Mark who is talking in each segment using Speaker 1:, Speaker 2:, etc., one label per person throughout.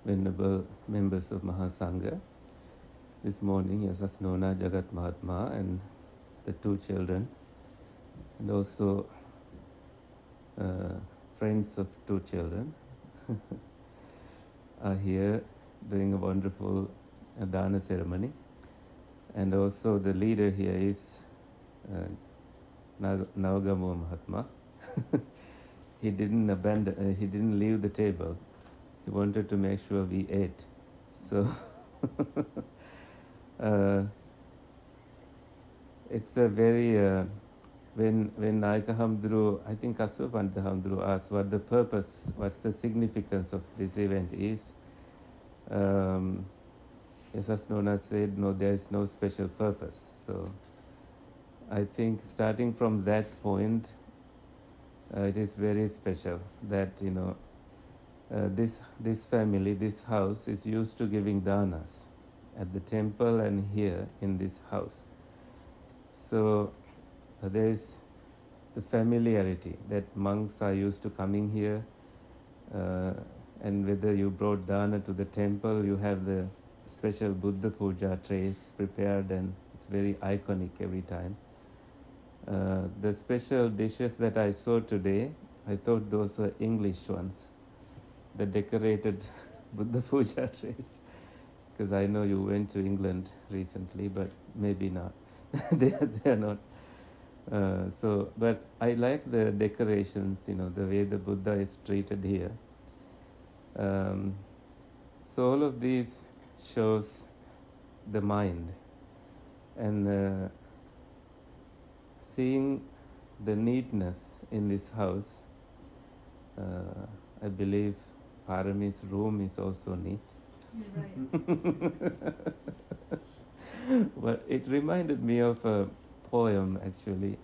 Speaker 1: venerable members of Mahasangha. This morning, Yasasnona Jagat Mahatma and the two children, and also friends of two children are here doing a wonderful dana ceremony. And also the leader here is Navagamu Mahatma. He didn't leave the table. He wanted to make sure we ate. So it's a very when Nayaka Hamdru, I think Kasupanta Hamdru asked what the purpose, what's the significance of this event is. Yasasnona said, no, there is no special purpose. So I think starting from that point, it is very special that this family, this house is used to giving danas at the temple and here in this house. So there is the familiarity that monks are used to coming here, and whether you brought dana to the temple, you have the special Buddha Puja trays prepared, and it's very iconic every time. The special dishes that I saw today, I thought those were English ones, the decorated Buddha Puja trays, because I know you went to England recently, but maybe not. they are not. But I like the decorations, the way the Buddha is treated here. So all of these shows the mind, and seeing the neatness in this house, I believe Parami's room is also neat.
Speaker 2: Right.
Speaker 1: But it reminded me of a poem actually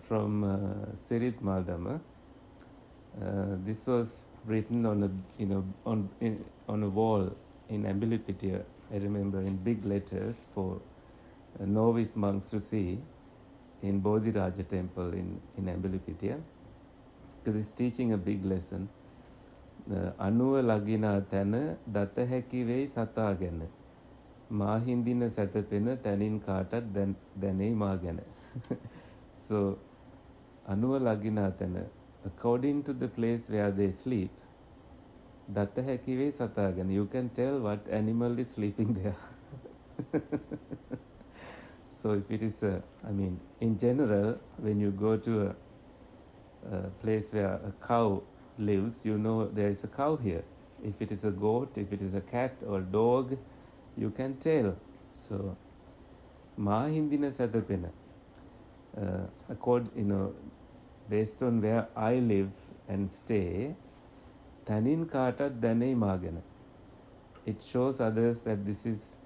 Speaker 1: from Sirit Madama. This was written on a wall in Ambilipitia. I remember in big letters for novice monks to see in Bodhiraja temple in Ambilipitia, because it's teaching a big lesson. Anuwa lagina thana data heki vei sata gana mahindina satapena tanin katat danei magana. So anuwa lagina thana, according to the place where they sleep, datta heki vei sata gana, you can tell what animal is sleeping there. So if it is in general, when you go to a place where a cow lives, you know there is a cow here. If it is a goat, if it is a cat or dog, you can tell. So, Mahindina Satapena, based on where I live and stay, Tanin Kata Danei Magana. It shows others that this is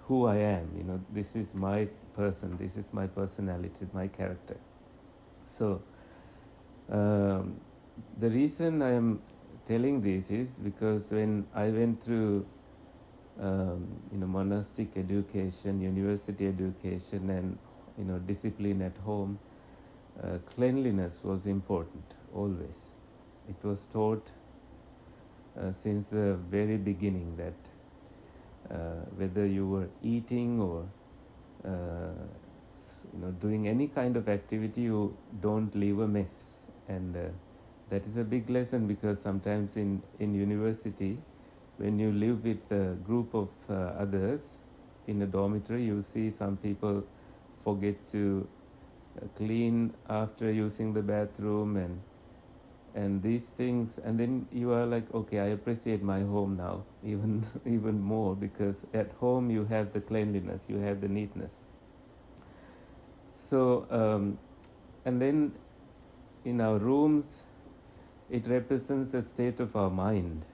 Speaker 1: who I am, this is my person, this is my personality, my character. So, the reason I am telling this is because when I went through monastic education, university education, and discipline at home, cleanliness was important always. It was taught since the very beginning that whether you were eating or doing any kind of activity, you don't leave a mess. And that is a big lesson, because sometimes in university, when you live with a group of others in a dormitory, you see some people forget to clean after using the bathroom and these things, and then you are like, okay, I appreciate my home now even more, because at home you have the cleanliness, you have the neatness. So and then in our rooms, it represents the state of our mind.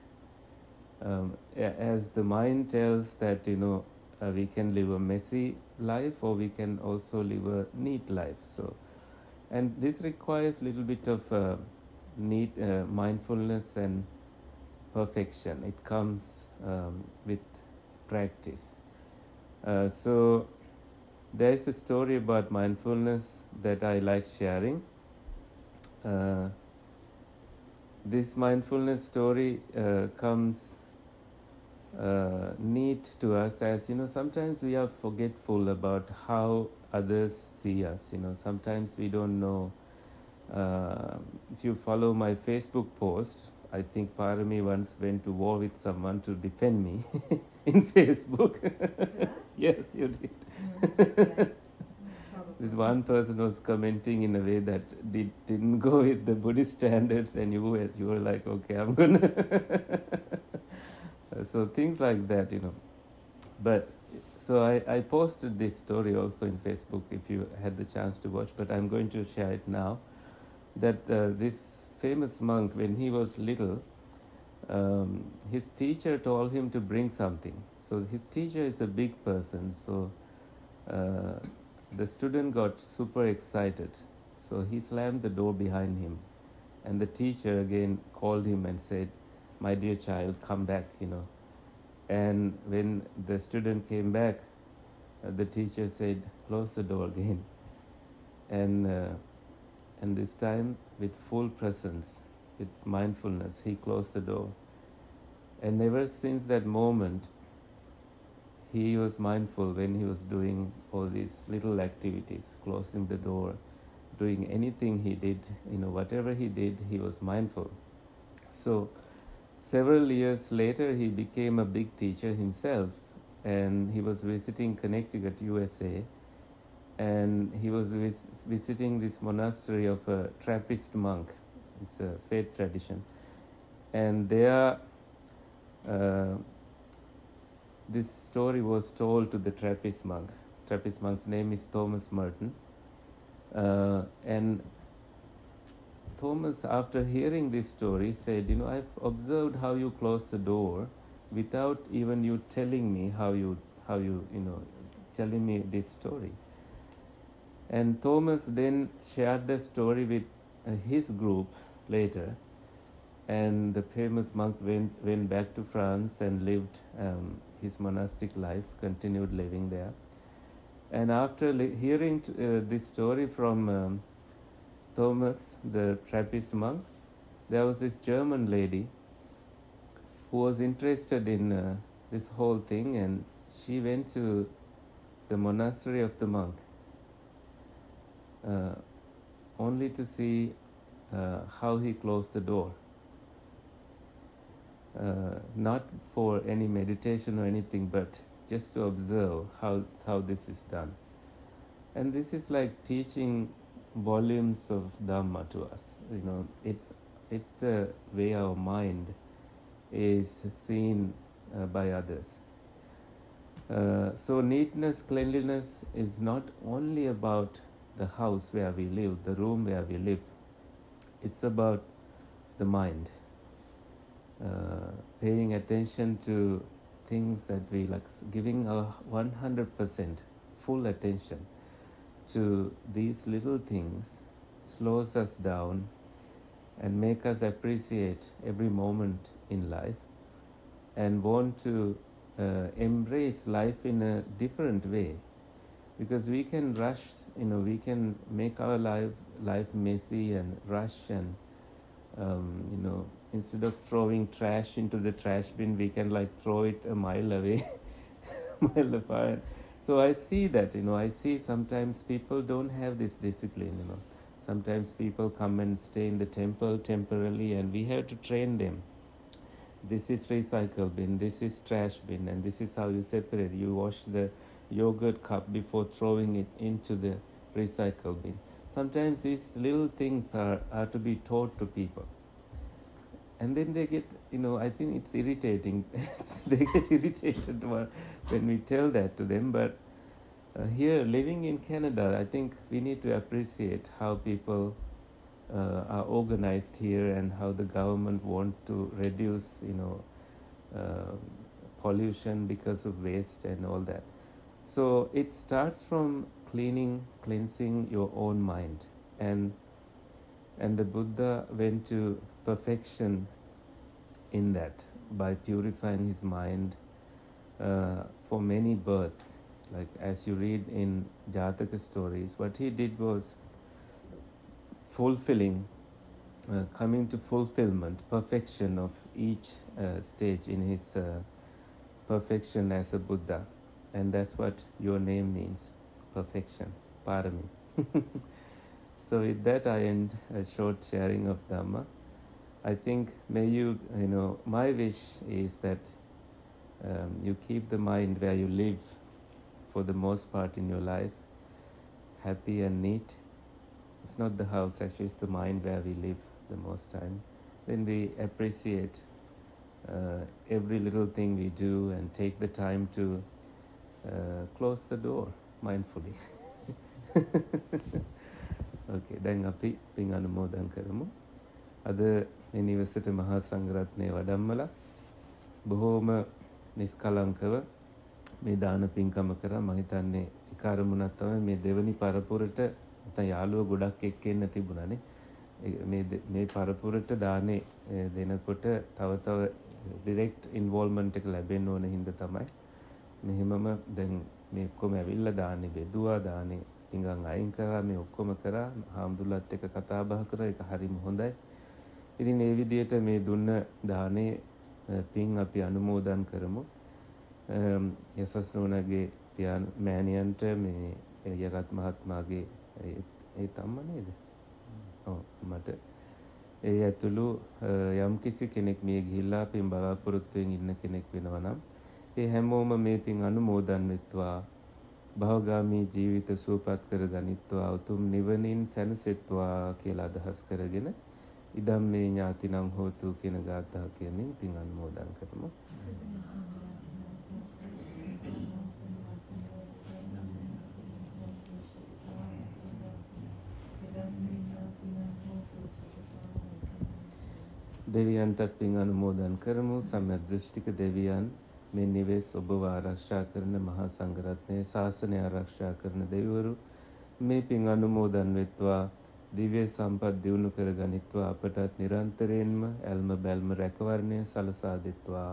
Speaker 1: As the mind tells that we can live a messy life, or we can also live a neat life. So, and this requires a little bit of neat mindfulness and perfection. It comes with practice. So there is a story about mindfulness that I like sharing. This mindfulness story comes neat to us, as sometimes we are forgetful about how others see us. Sometimes we don't know. If you follow my Facebook post, I think Parami once went to war with someone to defend me in Facebook. Yes, you did. This one person was commenting in a way that didn't go with the Buddhist standards, and you were like, okay, I'm gonna. So things like that. But so I posted this story also in Facebook if you had the chance to watch, but I'm going to share it now. That this famous monk, when he was little, his teacher told him to bring something. So his teacher is a big person, so the student got super excited. So he slammed the door behind him, and the teacher again called him and said, "My dear child, come back." And when the student came back, the teacher said, "Close the door again." And this time, with full presence, with mindfulness, he closed the door. And ever since that moment, he was mindful when he was doing all these little activities, closing the door, doing anything he did, whatever he did, he was mindful. So several years later, he became a big teacher himself, and he was visiting Connecticut, USA, and he was visiting this monastery of a Trappist monk. It's a faith tradition, and there this story was told to the Trappist monk. Trappist monk's name is Thomas Merton, and Thomas, after hearing this story, said, "I've observed how you close the door without even you telling me how you telling me this story." And Thomas then shared the story with his group later, and the famous monk went back to France and lived his monastic life, continued living there. And after hearing this story from Thomas, the Trappist monk, there was this German lady who was interested in this whole thing, and she went to the monastery of the monk only to see how he closed the door. Not for any meditation or anything, but just to observe how this is done. And this is like teaching volumes of Dhamma to us. It's the way our mind is seen by others. So neatness, cleanliness is not only about the house where we live, the room where we live. It's about the mind. Paying attention to things that we like, giving our 100% full attention to these little things slows us down and make us appreciate every moment in life and want to embrace life in a different way, because we can rush, we can make our life messy and rush, and instead of throwing trash into the trash bin, we can throw it a mile away, mile apart. So I see that, I see sometimes people don't have this discipline, Sometimes people come and stay in the temple temporarily, and we have to train them. This is recycle bin, this is trash bin, and this is how you separate. You wash the yogurt cup before throwing it into the recycle bin. Sometimes these little things are to be taught to people. And then they get, I think it's irritating. They get irritated when we tell that to them. But here, living in Canada, I think we need to appreciate how people are organized here, and how the government want to reduce, pollution because of waste and all that. So it starts from cleansing your own mind, and the Buddha went to perfection in that by purifying his mind for many births. Like as you read in Jataka stories, what he did was coming to fulfillment, perfection of each stage in his perfection as a Buddha. And that's what your name means, perfection, parami. So with that, I end a short sharing of Dhamma. I think my wish is that you keep the mind where you live for the most part in your life, happy and neat. It's not the house, actually, it's the mind where we live the most time. Then we appreciate every little thing we do and take the time to close the door mindfully. Okay, දැන් අපි පින් අනුමෝදන් කරමු. අද මේ නිවසට මහා සංඝරත්නය වඩම්මලා බොහෝම නිස්කලංකව මේ දාන පින්කම කරා. මම හිතන්නේ ඒ කාර්මුණක් තමයි මේ දෙවනි පරපුරට නැත්නම් යාළුවෝ ගොඩක් එක්ක එන්න තිබුණානේ. මේ පරපුරට දානේ දෙනකොට තව ඩිරෙක්ට් ඉන්වෝල්ව්මන්ට් එක ලැබෙන්න ඕන හින්දා තමයි මෙහෙමම දැන් මේ ඔක්කොම ඇවිල්ලා දානේ බෙදුවා, දානේ පිඟන් අයින් කරා, මේ ඔක්කොම කරා, හාමුදුරුවෝත් එක්ක කතා බහ කරා. ඒක හරිම හොඳයි. ඉතින් මේ විදිහට මේ දුන්න දානේ පින් අපි අනුමෝදන් කරමු. යසස් නෝනාගේ මෑණියන්ට මේ යගත් මහත්මයාගේ ඒ තම්ම නේද? ඔව් මට ඒ ඇතුළු යම් කිසි කෙනෙක් මේ ගිහිල්ලා පින් බලාපොරොත්තුෙන් ඉන්න කෙනෙක් වෙනවා නම් ඒ හැමෝම මේ පින් අනුමෝදන් වෙත්වා. භවගාමී ජීවිත සුවපත් කරගනිත්වා, උතුම් නිවනින් සැනසෙත්වා කියලා අදහස් කරගෙන ඉදම් මේ ඥාතිනම් හෝතු කියන ගාථා කියමින් පින් අනුමෝදන් කරමු. දෙවියන්ටත් පින් අනුමෝදන් කරමු. සම්‍යදෘෂ්ටික දෙවියන්, මේ නිවෙස් ඔබව ආරක්ෂා කරන මහා සංඝරත්නය, ශාසනය ආරක්ෂා කරන දෙවිවරු මේ පින් අනුමෝදන් වෙත්වා. දිව්‍ය සම්පත් දියුණු කර ගනිත්වා. අපටත් නිරන්තරයෙන්ම ඇල්ම බැල්ම රැකවරණය සලසා දෙත්වා.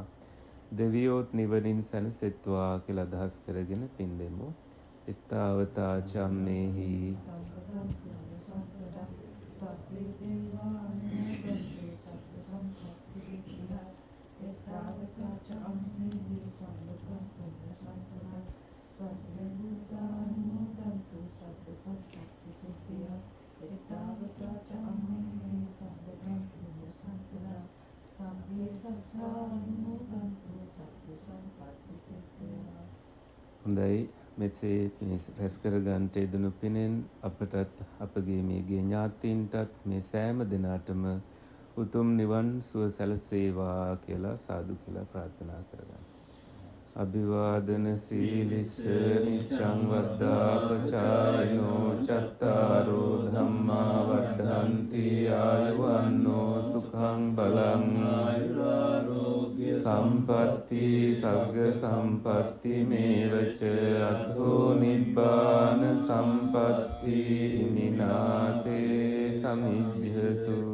Speaker 1: දෙවියෝත් නිවනින් සැනසෙත්වා කියලා අදහස් කරගෙන පින් දෙමු. ittavata cammehi හොඳයි. මෙසේ රැස් කර ගන්නට යෙදුණු පිනෙන් අපටත් අපගේ මේගේ ඥාතීන්ටත් මේ සෑම දිනාටම උතුම් නිවන් සුව සැලසේවා කියලා සාදු කියලා ප්‍රාර්ථනා කරගන්න. අභිවාදන සීලිස්ස නිච්ඡං වද්දාපචායනෝ චත්තාරෝ ධම්මා වඩ්ඩන්ති ආයුවන්නෝ සුඛං බලං ආයුරාරෝග්‍ය සම්පatti සග්ග සම්පatti මේවච අත්ථෝ නිබ්බාන සම්පatti මිනාතේ සමිජ්ජතු